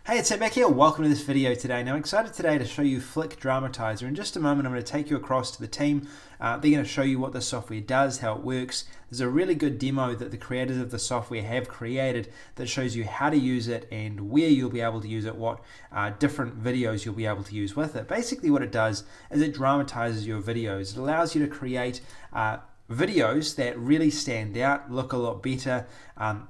Hey, it's Ed back here. Welcome to this video today. Now I'm excited today to show you Flickdramatizer. In just a moment I'm going to take you across to the team. They're going to show you what the software does, how it works. There's a really good demo that the creators of the software have created that shows you how to use it and where you'll be able to use it, what different videos you'll be able to use with it. Basically what it does is it dramatizes your videos. It allows you to create videos that really stand out, look a lot better,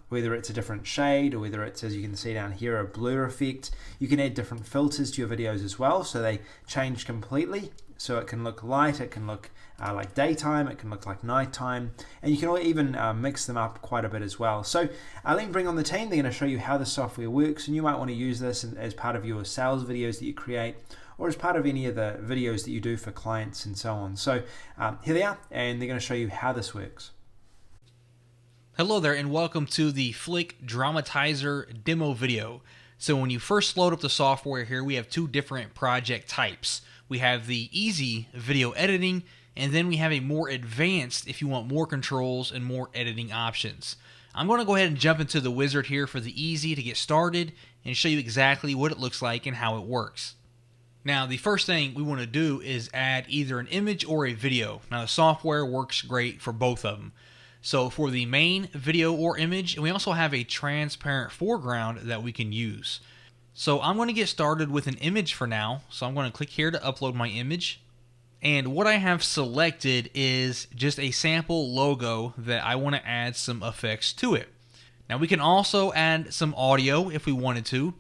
whether it's a different shade or whether it's, as you can see down here, a blur effect. You can add different filters to your videos as well, so they change completely. So it can look light, it can look like daytime, it can look like nighttime, and you can even mix them up quite a bit as well. So let me bring on the team. They're going to show you how the software works, and you might want to use this as part of your sales videos that you create, or as part of any of the videos that you do for clients and so on. So here they are, and they're going to show you how this works. Hello there, and welcome to the Flickdramatizer demo video. So when you first load up the software here, we have two different project types. We have the easy video editing, and then we have a more advanced if you want more controls and more editing options. I'm going to go ahead and jump into the wizard here for the easy to get started and show you exactly what it looks like and how it works. Now, the first thing we want to do is add either an image or a video. Now, the software works great for both of them. So for the main video or image, and we also have a transparent foreground that we can use. So I'm going to get started with an image for now. So I'm going to click here to upload my image. And what I have selected is just a sample logo that I want to add some effects to it. Now, we can also add some audio if we wanted to.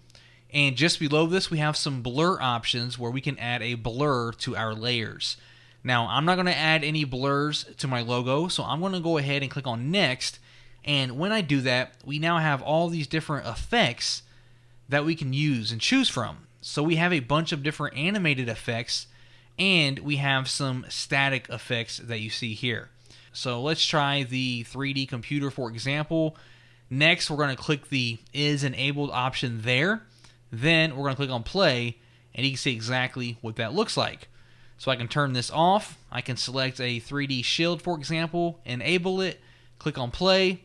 And just below this, we have some blur options where we can add a blur to our layers. Now, I'm not going to add any blurs to my logo, so I'm going to go ahead and click on Next. And when I do that, we now have all these different effects that we can use and choose from. So we have a bunch of different animated effects, and we have some static effects that you see here. So let's try the 3D computer, for example. Next, we're going to click the Is Enabled option there. Then we're going to click on play, and you can see exactly what that looks like. So I can turn this off. I can select a 3D shield, for example, enable it, click on play,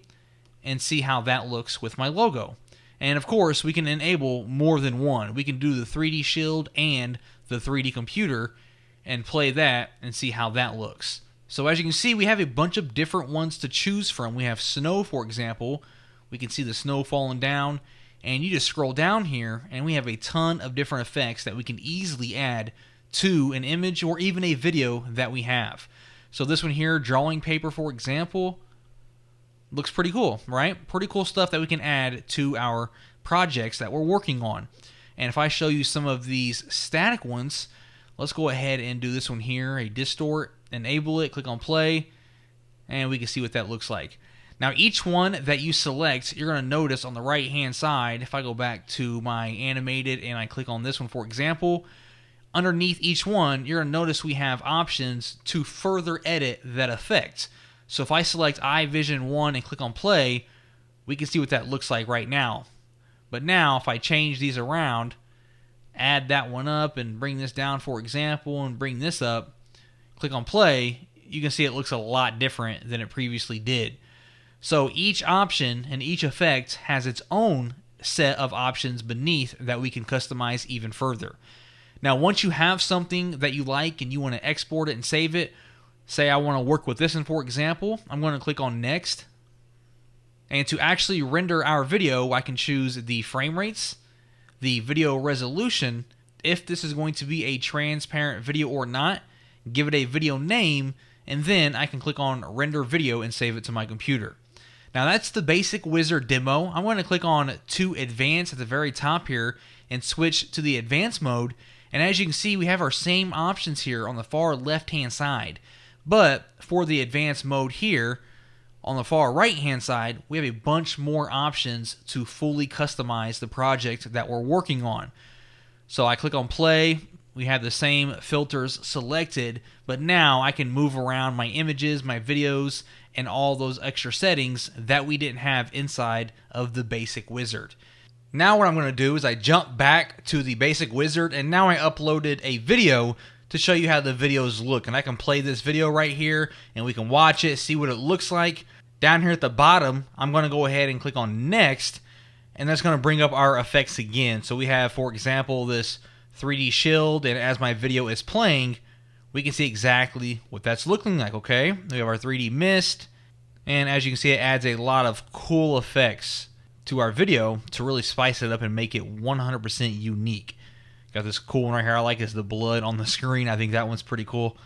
and see how that looks with my logo. And of course, we can enable more than one. We can do the 3D shield and the 3D computer and play that and see how that looks. So as you can see, we have a bunch of different ones to choose from. We have snow, for example. We can see the snow falling down. And you just scroll down here, and we have a ton of different effects that we can easily add to an image or even a video that we have. So this one here, drawing paper, for example, looks pretty cool, right? Pretty cool stuff that we can add to our projects that we're working on. And if I show you some of these static ones, let's go ahead and do this one here, a distort, enable it, click on play, and we can see what that looks like. Now, each one that you select, you're going to notice on the right-hand side, if I go back to my animated and I click on this one, for example, underneath each one, you're going to notice we have options to further edit that effect. So if I select iVision 1 and click on play, we can see what that looks like right now. But now, if I change these around, add that one up and bring this down, for example, and bring this up, click on play, you can see it looks a lot different than it previously did. So each option and each effect has its own set of options beneath that we can customize even further. Now, once you have something that you like and you want to export it and save it, say I want to work with this one, for example, I'm going to click on Next. And to actually render our video, I can choose the frame rates, the video resolution, if this is going to be a transparent video or not, give it a video name, and then I can click on Render Video and save it to my computer. Now that's the basic wizard demo. I'm going to click on to advanced at the very top here and switch to the advanced mode. And as you can see, we have our same options here on the far left hand side. But for the advanced mode here, on the far right hand side, we have a bunch more options to fully customize the project that we're working on. So I click on play. We have the same filters selected, but now I can move around my images, my videos, and all those extra settings that we didn't have inside of the basic wizard. Now what I'm going to do is I jump back to the basic wizard, and now I uploaded a video to show you how the videos look. And I can play this video right here, and we can watch it, see what it looks like. Down here at the bottom, I'm going to go ahead and click on Next, and that's going to bring up our effects again. So we have, for example, this 3D shield, and as my video is playing, we can see exactly what that's looking like, okay? We have our 3D mist, and as you can see, it adds a lot of cool effects to our video to really spice it up and make it 100% unique. Got this cool one right here I like, is the blood on the screen. I think that one's pretty cool.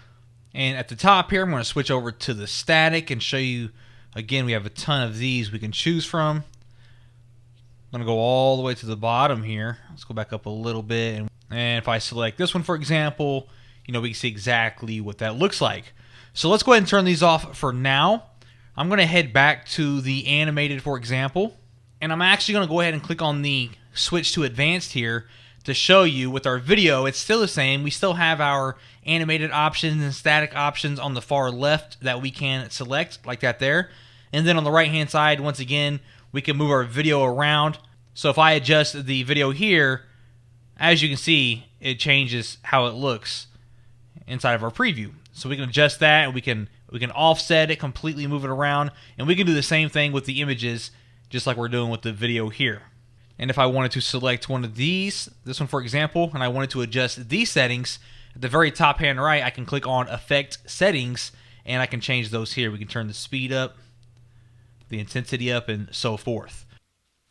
And at the top here, I'm going to switch over to the static and show you, again, we have a ton of these we can choose from. I'm going to go all the way to the bottom here. Let's go back up a little bit. And if I select this one, for example, we can see exactly what that looks like. So let's go ahead and turn these off for now. I'm going to head back to the animated, for example. And I'm actually going to go ahead and click on the switch to advanced here to show you with our video, it's still the same. We still have our animated options and static options on the far left that we can select, like that there. And then on the right hand side, once again, we can move our video around. So if I adjust the video here, as you can see, it changes how it looks inside of our preview. So we can adjust that, and we can offset it completely, move it around, and we can do the same thing with the images, just like we're doing with the video here. And if I wanted to select one of these, this one for example, and I wanted to adjust these settings, at the very top hand right, I can click on Effect Settings, and I can change those here. We can turn the speed up, the intensity up, and so forth.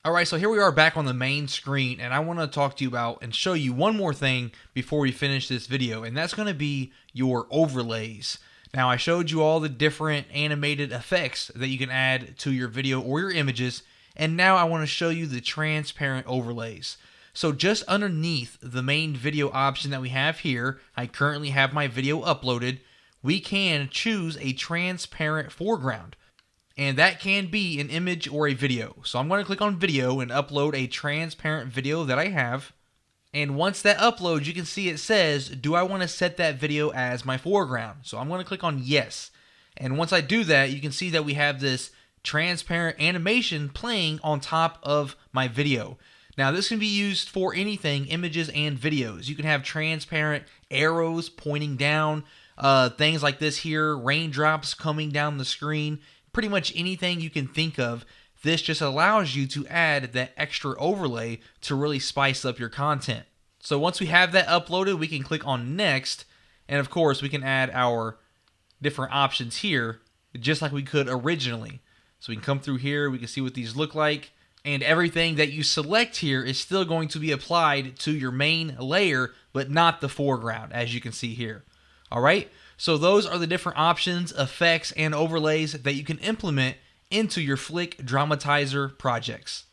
Alright, so here we are back on the main screen, and I want to talk to you about and show you one more thing before we finish this video, and that's going to be your overlays. Now, I showed you all the different animated effects that you can add to your video or your images, and now I want to show you the transparent overlays. So just underneath the main video option that we have here, I currently have my video uploaded, we can choose a transparent foreground. And that can be an image or a video. So I'm going to click on video and upload a transparent video that I have. And once that uploads, you can see it says, do I want to set that video as my foreground? So I'm going to click on yes. And once I do that, you can see that we have this transparent animation playing on top of my video. Now this can be used for anything, images and videos. You can have transparent arrows pointing down, things like this here, raindrops coming down the screen, pretty much anything you can think of. This just allows you to add that extra overlay to really spice up your content. So once we have that uploaded, we can click on next, and of course we can add our different options here just like we could originally. So we can come through here, we can see what these look like, and everything that you select here is still going to be applied to your main layer, but not the foreground, as you can see here. Alright, so those are the different options, effects, and overlays that you can implement into your Flickdramatizer projects.